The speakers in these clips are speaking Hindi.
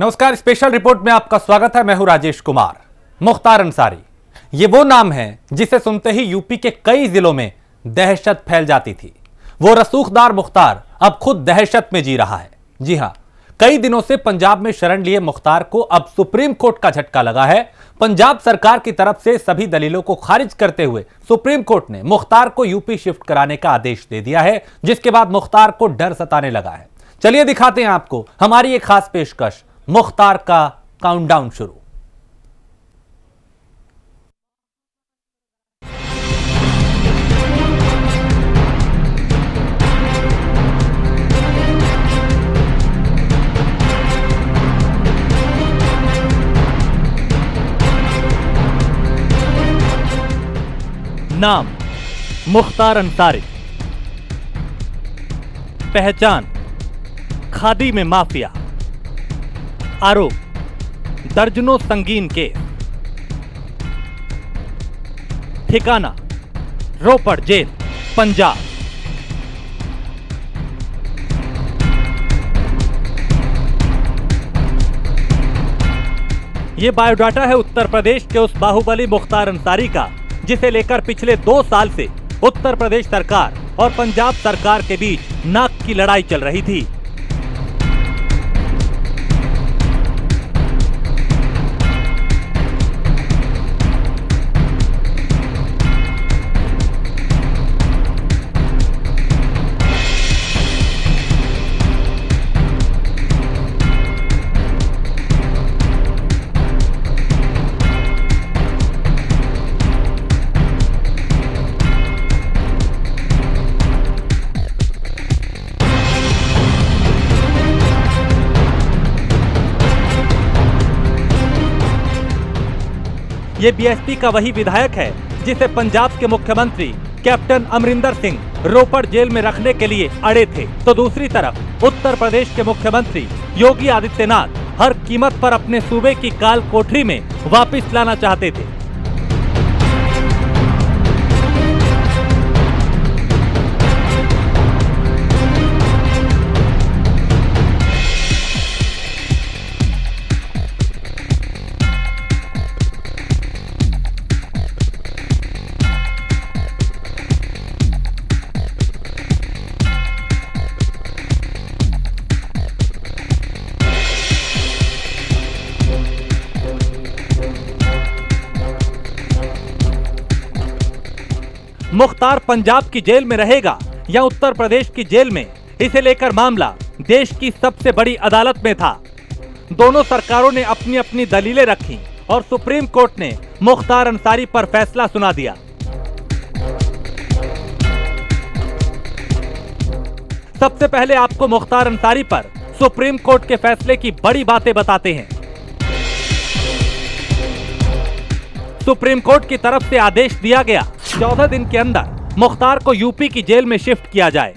नमस्कार, स्पेशल रिपोर्ट में आपका स्वागत है। मैं हूं राजेश कुमार। मुख्तार अंसारी, ये वो नाम है जिसे सुनते ही यूपी के कई जिलों में दहशत फैल जाती थी। वो रसूखदार मुख्तार अब खुद दहशत में जी रहा है। जी हां, कई दिनों से पंजाब में शरण लिए मुख्तार को अब सुप्रीम कोर्ट का झटका लगा है। पंजाब सरकार की तरफ से सभी दलीलों को खारिज करते हुए सुप्रीम कोर्ट ने मुख्तार को यूपी शिफ्ट कराने का आदेश दे दिया है, जिसके बाद मुख्तार को डर सताने लगा है। चलिए दिखाते हैं आपको हमारी एक खास पेशकश, मुख्तार का काउंटडाउन शुरू। नाम मुख्तार अंसारी, पहचान खादी में माफिया, आरोप दर्जनों संगीन केस, ठिकाना रोपड़ जेल पंजाब। यह बायोडाटा है उत्तर प्रदेश के उस बाहुबली मुख्तार अंसारी का, जिसे लेकर पिछले 2 साल से उत्तर प्रदेश सरकार और पंजाब सरकार के बीच नाक की लड़ाई चल रही थी। ये बीएसपी का वही विधायक है जिसे पंजाब के मुख्यमंत्री कैप्टन अमरिंदर सिंह रोपड़ जेल में रखने के लिए अड़े थे। तो दूसरी तरफ उत्तर प्रदेश के मुख्यमंत्री योगी आदित्यनाथ हर कीमत पर अपने सूबे की काल कोठरी में वापस लाना चाहते थे। मुख्तार पंजाब की जेल में रहेगा या उत्तर प्रदेश की जेल में, इसे लेकर मामला देश की सबसे बड़ी अदालत में था। दोनों सरकारों ने अपनी अपनी दलीलें रखी और सुप्रीम कोर्ट ने मुख्तार अंसारी पर फैसला सुना दिया। सबसे पहले आपको मुख्तार अंसारी पर सुप्रीम कोर्ट के फैसले की बड़ी बातें बताते हैं। सुप्रीम कोर्ट की तरफ से आदेश दिया गया, 14 दिन के अंदर मुख्तार को यूपी की जेल में शिफ्ट किया जाए।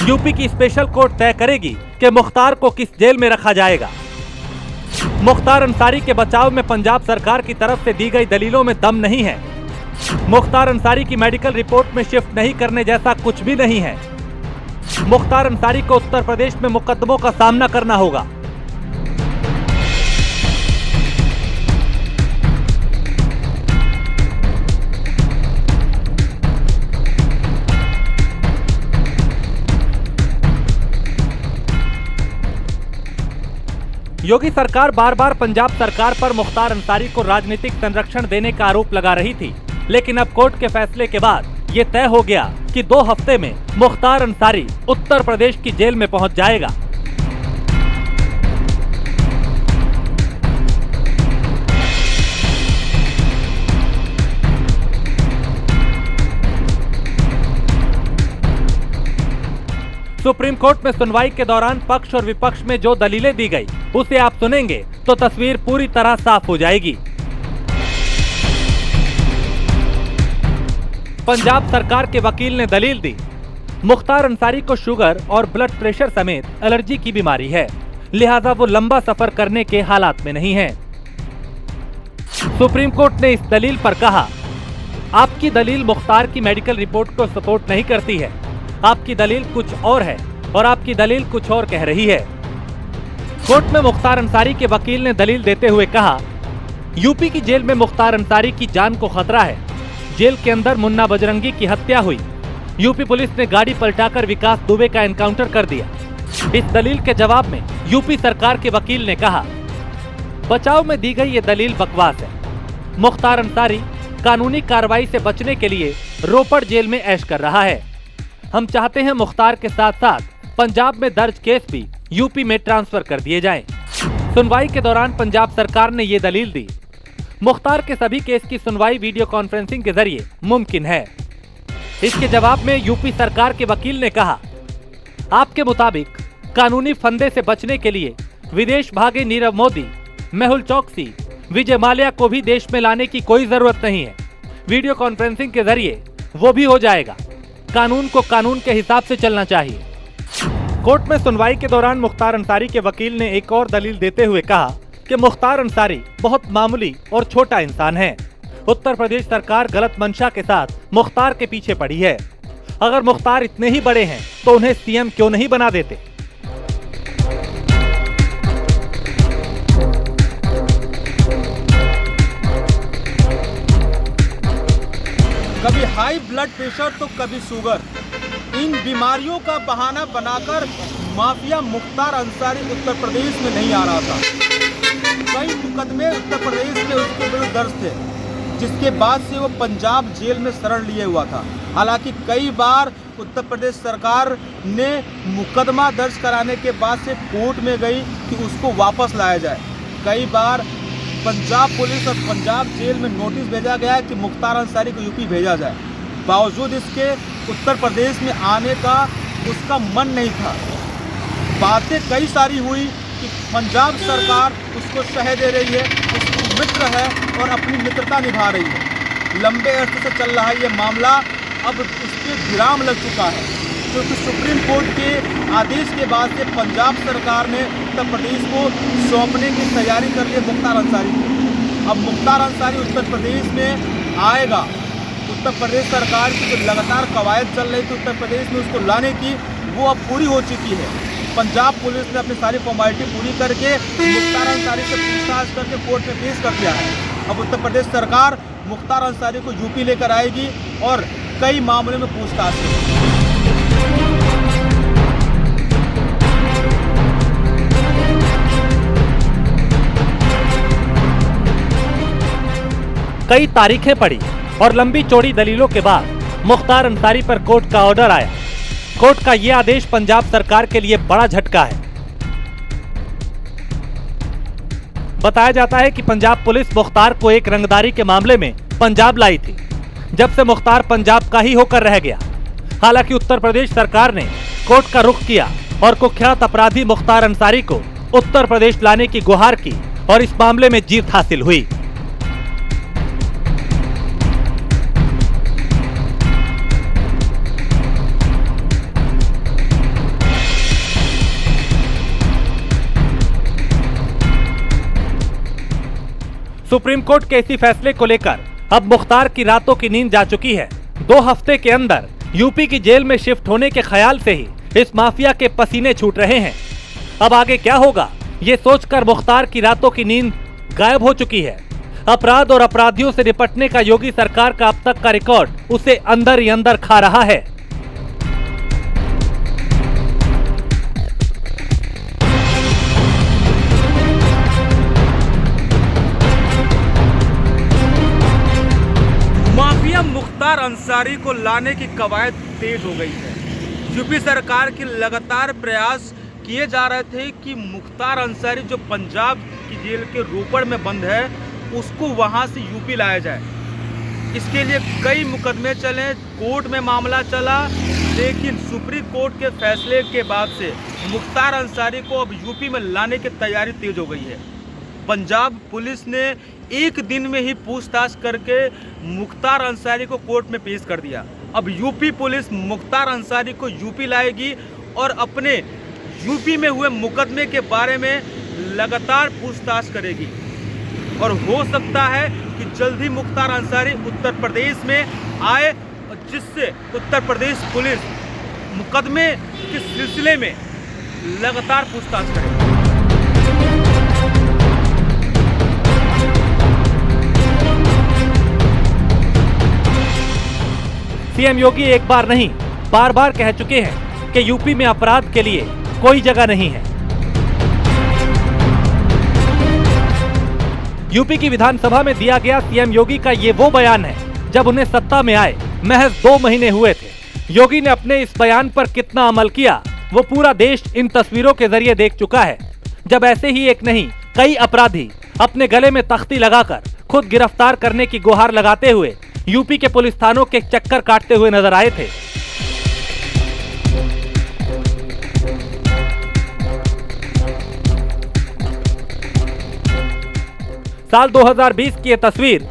यूपी की स्पेशल कोर्ट तय करेगी कि मुख्तार को किस जेल में रखा जाएगा। मुख्तार अंसारी के बचाव में पंजाब सरकार की तरफ से दी गई दलीलों में दम नहीं है। मुख्तार अंसारी की मेडिकल रिपोर्ट में शिफ्ट नहीं करने जैसा कुछ भी नहीं है। मुख्तार अंसारी को उत्तर प्रदेश में मुकदमों का सामना करना होगा। योगी सरकार बार बार पंजाब सरकार पर मुख्तार अंसारी को राजनीतिक संरक्षण देने का आरोप लगा रही थी, लेकिन अब कोर्ट के फैसले के बाद ये तय हो गया कि 2 हफ्ते में मुख्तार अंसारी उत्तर प्रदेश की जेल में पहुंच जाएगा। सुप्रीम कोर्ट में सुनवाई के दौरान पक्ष और विपक्ष में जो दलीलें दी गई, उसे आप सुनेंगे तो तस्वीर पूरी तरह साफ हो जाएगी। पंजाब सरकार के वकील ने दलील दी, मुख्तार अंसारी को शुगर और ब्लड प्रेशर समेत एलर्जी की बीमारी है, लिहाजा वो लंबा सफर करने के हालात में नहीं है। सुप्रीम कोर्ट ने इस दलील पर कहा, आपकी दलील मुख्तार की मेडिकल रिपोर्ट को सपोर्ट नहीं करती है। आपकी दलील कुछ और है और आपकी दलील कुछ और कह रही है। कोर्ट में मुख्तार अंसारी के वकील ने दलील देते हुए कहा, यूपी की जेल में मुख्तार अंसारी की जान को खतरा है। जेल के अंदर मुन्ना बजरंगी की हत्या हुई। यूपी पुलिस ने गाड़ी पलटाकर विकास दुबे का एनकाउंटर कर दिया। इस दलील के जवाब में यूपी सरकार के वकील ने कहा, बचाव में दी गई ये दलील बकवास है। मुख्तार अंसारी कानूनी कार्रवाई से बचने के लिए रोपड़ जेल में ऐश कर रहा है। हम चाहते हैं मुख्तार के साथ साथ पंजाब में दर्ज केस भी यूपी में ट्रांसफर कर दिए जाएं। सुनवाई के दौरान पंजाब सरकार ने ये दलील दी, मुख्तार के सभी केस की सुनवाई वीडियो कॉन्फ्रेंसिंग के जरिए मुमकिन है। इसके जवाब में यूपी सरकार के वकील ने कहा, आपके मुताबिक कानूनी फंदे से बचने के लिए विदेश भागे नीरव मोदी, मेहुल चौकसी, विजय माल्या को भी देश में लाने की कोई जरूरत नहीं है। वीडियो कॉन्फ्रेंसिंग के जरिए वो भी हो जाएगा। कानून को कानून के हिसाब से चलना चाहिए। कोर्ट में सुनवाई के दौरान मुख्तार अंसारी के वकील ने एक और दलील देते हुए कहा कि मुख्तार अंसारी बहुत मामूली और छोटा इंसान है। उत्तर प्रदेश सरकार गलत मंशा के साथ मुख्तार के पीछे पड़ी है। अगर मुख्तार इतने ही बड़े हैं तो उन्हें सीएम क्यों नहीं बना देते। कभी हाई ब्लड प्रेशर तो कभी शुगर, इन बीमारियों का बहाना बनाकर माफिया मुख्तार अंसारी उत्तर प्रदेश में नहीं आ रहा था। कई मुकदमे उत्तर प्रदेश में उसके विरुद्ध दर्ज थे, जिसके बाद से वो पंजाब जेल में शरण लिए हुआ था। हालांकि कई बार उत्तर प्रदेश सरकार ने मुकदमा दर्ज कराने के बाद से कोर्ट में गई कि उसको वापस लाया जाए। कई बार पंजाब पुलिस और पंजाब जेल में नोटिस भेजा गया है कि मुख्तार अंसारी को यूपी भेजा जाए। बावजूद इसके उत्तर प्रदेश में आने का उसका मन नहीं था। बातें कई सारी हुई कि पंजाब सरकार उसको शह दे रही है, उसकी मित्र है और अपनी मित्रता निभा रही है। लंबे अरसे से चल रहा है ये मामला, अब उसके विराम लग चुका है, क्योंकि सुप्रीम कोर्ट के आदेश के बाद से पंजाब सरकार ने उत्तर प्रदेश को सौंपने की तैयारी कर ली है मुख्तार अंसारी को। अब मुख्तार अंसारी उत्तर प्रदेश में आएगा। उत्तर प्रदेश सरकार की जो लगातार कवायद चल रही थी उत्तर प्रदेश में उसको लाने की, वो अब पूरी हो चुकी है। पंजाब पुलिस ने अपनी सारी फॉर्मेलिटी पूरी करके मुख्तार अंसारी से पूछताछ करके कोर्ट में पेश कर दिया है। अब उत्तर प्रदेश सरकार मुख्तार अंसारी को यूपी लेकर आएगी और कई मामलों में पूछताछ करेगी। कई तारीखें पड़ी और लंबी चौड़ी दलीलों के बाद मुख्तार अंसारी पर कोर्ट का ऑर्डर आया। कोर्ट का यह आदेश पंजाब सरकार के लिए बड़ा झटका है। बताया जाता है कि पंजाब पुलिस मुख्तार को एक रंगदारी के मामले में पंजाब लाई थी, जब से मुख्तार पंजाब का ही होकर रह गया। हालांकि उत्तर प्रदेश सरकार ने कोर्ट का रुख किया और कुख्यात अपराधी मुख्तार अंसारी को उत्तर प्रदेश लाने की गुहार की और इस मामले में जीत हासिल हुई। सुप्रीम कोर्ट के इसी फैसले को लेकर अब मुख्तार की रातों की नींद जा चुकी है। 2 हफ्ते के अंदर यूपी की जेल में शिफ्ट होने के ख्याल से ही इस माफिया के पसीने छूट रहे हैं। अब आगे क्या होगा, ये सोचकर मुख्तार की रातों की नींद गायब हो चुकी है। अपराध और अपराधियों से निपटने का योगी सरकार का अब तक का रिकॉर्ड उसे अंदर ही अंदर खा रहा है। मुख्तार अंसारी को लाने की कवायद तेज हो गई है। यूपी सरकार के लगातार प्रयास किए जा रहे थे कि मुख्तार अंसारी जो पंजाब की जेल के रोपड़ में बंद है उसको वहां से यूपी लाया जाए। इसके लिए कई मुकदमे चले, कोर्ट में मामला चला, लेकिन सुप्रीम कोर्ट के फैसले के बाद से मुख्तार अंसारी को अब यूपी में लाने की तैयारी तेज हो गई है। पंजाब पुलिस ने एक दिन में ही पूछताछ करके मुख्तार अंसारी को कोर्ट में पेश कर दिया। अब यूपी पुलिस मुख्तार अंसारी को यूपी लाएगी और अपने यूपी में हुए मुकदमे के बारे में लगातार पूछताछ करेगी और हो सकता है कि जल्द ही मुख्तार अंसारी उत्तर प्रदेश में आए, जिससे उत्तर प्रदेश पुलिस मुकदमे के सिलसिले में लगातार पूछताछ करेगी। सीएम योगी एक बार नहीं बार बार कह चुके हैं कि यूपी में अपराध के लिए कोई जगह नहीं है। यूपी की विधानसभा में दिया गया सीएम योगी का ये वो बयान है जब उन्हें सत्ता में आए महज 2 महीने हुए थे। योगी ने अपने इस बयान पर कितना अमल किया वो पूरा देश इन तस्वीरों के जरिए देख चुका है, जब ऐसे ही एक नहीं कई अपराधी अपने गले में तख्ती लगाकर खुद गिरफ्तार करने की गुहार लगाते हुए यूपी के पुलिस थानों के चक्कर काटते हुए नजर आए थे। साल 2020 की ये तस्वीर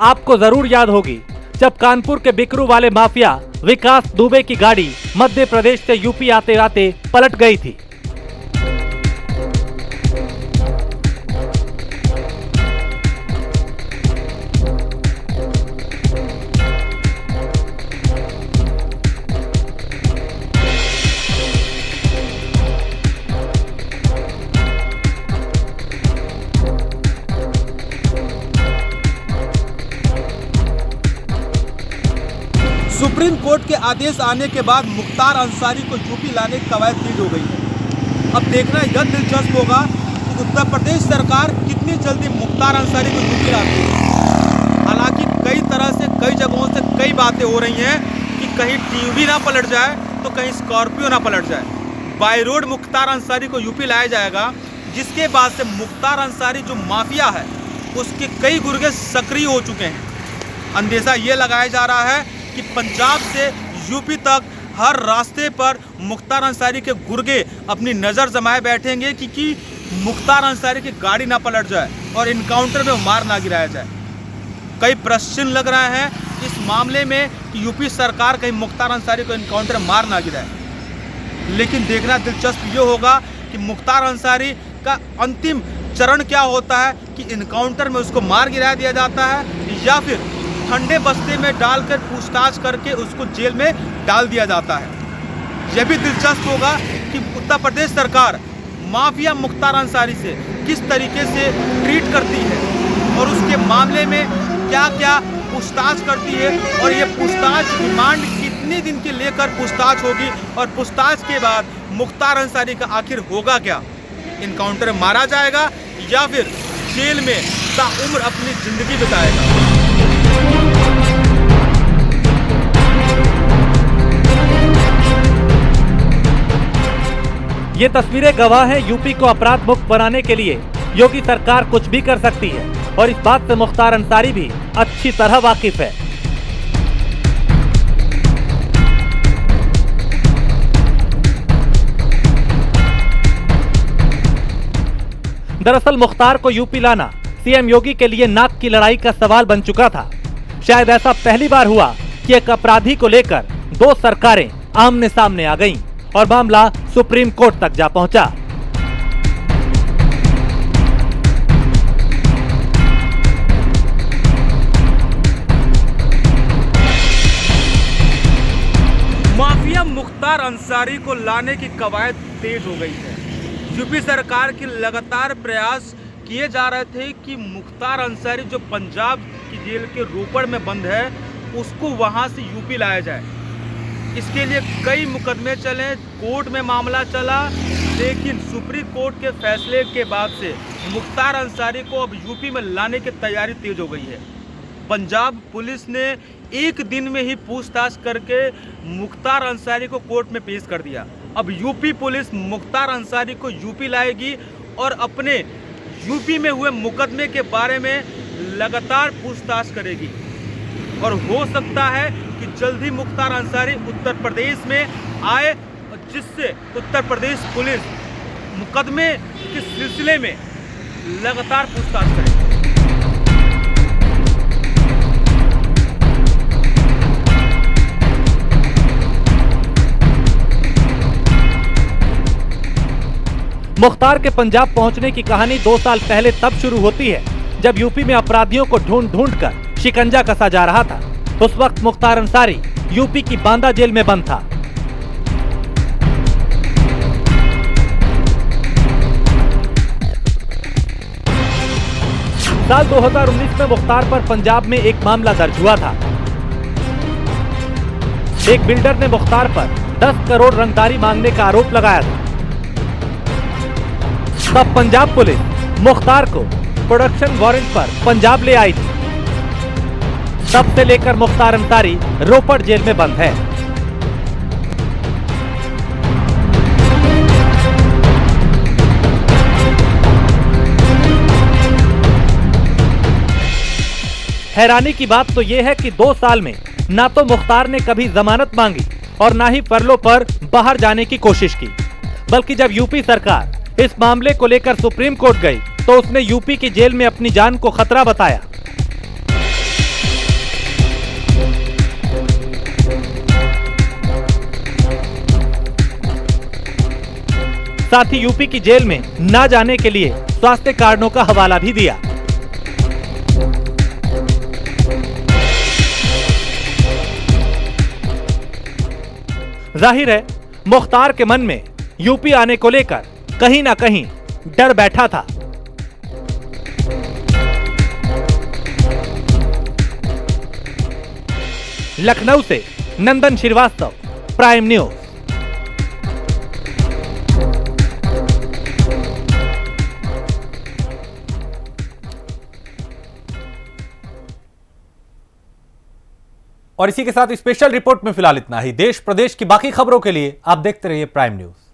आपको जरूर याद होगी, जब कानपुर के बिकरू वाले माफिया विकास दुबे की गाड़ी मध्य प्रदेश से यूपी आते आते पलट गई थी। सुप्रीम कोर्ट के आदेश आने के बाद मुख्तार अंसारी को यूपी लाने की कवायद तेज हो गई है। अब देखना यह दिलचस्प होगा कि उत्तर प्रदेश सरकार कितनी जल्दी मुख्तार अंसारी को यूपी लाती है। हालांकि कई तरह से कई जगहों से कई बातें हो रही हैं कि कहीं टीवी ना पलट जाए तो कहीं स्कॉर्पियो ना पलट जाए। बाय रोड मुख्तार अंसारी को यूपी लाया जाएगा, जिसके बाद से मुख्तार अंसारी जो माफिया है उसके कई गुर्गे सक्रिय हो चुके हैं। अंदेशा ये लगाया जा रहा है कि पंजाब से यूपी तक हर रास्ते पर मुख्तार अंसारी के गुर्गे अपनी नज़र जमाए बैठेंगे कि मुख्तार अंसारी की गाड़ी ना पलट जाए और इनकाउंटर में मार ना गिराया जाए। कई प्रश्न लग रहे हैं इस मामले में कि यूपी सरकार कहीं मुख्तार अंसारी को इनकाउंटर में मार ना गिराए। लेकिन देखना दिलचस्प ये होगा कि मुख्तार अंसारी का अंतिम चरण क्या होता है, कि इनकाउंटर में उसको मार गिरा दिया जाता है या फिर ठंडे बस्ते में डालकर पूछताछ करके उसको जेल में डाल दिया जाता है। यह भी दिलचस्प होगा कि उत्तर प्रदेश सरकार माफिया मुख्तार अंसारी से किस तरीके से ट्रीट करती है और उसके मामले में क्या क्या पूछताछ करती है, और ये पूछताछ रिमांड कितने दिन के लेकर पूछताछ होगी, और पूछताछ के बाद मुख्तार अंसारी का आखिर होगा क्या। इनकाउंटर में मारा जाएगा या फिर जेल में ताउम्र अपनी जिंदगी बिताएगा। ये तस्वीरें गवाह हैं यूपी को अपराध मुक्त बनाने के लिए योगी सरकार कुछ भी कर सकती है, और इस बात से मुख्तार अंसारी भी अच्छी तरह वाकिफ है। दरअसल मुख्तार को यूपी लाना सीएम योगी के लिए नाक की लड़ाई का सवाल बन चुका था। शायद ऐसा पहली बार हुआ कि एक अपराधी को लेकर 2 सरकारें आमने सामने आ गईं और मामला सुप्रीम कोर्ट तक जा पहुंचा। माफिया मुख्तार अंसारी को लाने की कवायद तेज हो गई है। यूपी सरकार के लगातार प्रयास किए जा रहे थे कि मुख्तार अंसारी जो पंजाब की जेल के रोपड़ में बंद है उसको वहां से यूपी लाया जाए। इसके लिए कई मुकदमे चले, कोर्ट में मामला चला, लेकिन सुप्रीम कोर्ट के फैसले के बाद से मुख्तार अंसारी को अब यूपी में लाने की तैयारी तेज हो गई है। पंजाब पुलिस ने एक दिन में ही पूछताछ करके मुख्तार अंसारी को कोर्ट में पेश कर दिया। अब यूपी पुलिस मुख्तार अंसारी को यूपी लाएगी और अपने यूपी में हुए मुकदमे के बारे में लगातार पूछताछ करेगी, और हो सकता है कि जल्द ही मुख्तार अंसारी उत्तर प्रदेश में आए, जिससे उत्तर प्रदेश पुलिस मुकदमे के सिलसिले में लगातार पूछताछ करेगी। मुख्तार के पंजाब पहुंचने की कहानी 2 साल पहले तब शुरू होती है जब यूपी में अपराधियों को ढूंढ ढूंढ कर शिकंजा कसा जा रहा था। उस वक्त मुख्तार अंसारी यूपी की बांदा जेल में बंद था। साल 2019 में मुख्तार पर पंजाब में एक मामला दर्ज हुआ था। एक बिल्डर ने मुख्तार पर 10 करोड़ रंगदारी मांगने का आरोप लगाया था। तब पंजाब पुलिस मुख्तार को प्रोडक्शन वारंट पर पंजाब ले आई थी। तब से लेकर मुख्तार अंसारी रोपड़ जेल में बंद है। हैरानी की बात तो यह है कि 2 साल में ना तो मुख्तार ने कभी जमानत मांगी और ना ही फरलो पर बाहर जाने की कोशिश की, बल्कि जब यूपी सरकार इस मामले को लेकर सुप्रीम कोर्ट गई तो उसने यूपी की जेल में अपनी जान को खतरा बताया। साथ ही यूपी की जेल में ना जाने के लिए स्वास्थ्य कारणों का हवाला भी दिया। जाहिर है मुख्तार के मन में यूपी आने को लेकर कहीं ना कहीं डर बैठा था। लखनऊ से नंदन श्रीवास्तव, प्राइम न्यूज। और इसी के साथ स्पेशल रिपोर्ट में फिलहाल इतना ही। देश प्रदेश की बाकी खबरों के लिए आप देखते रहिए प्राइम न्यूज।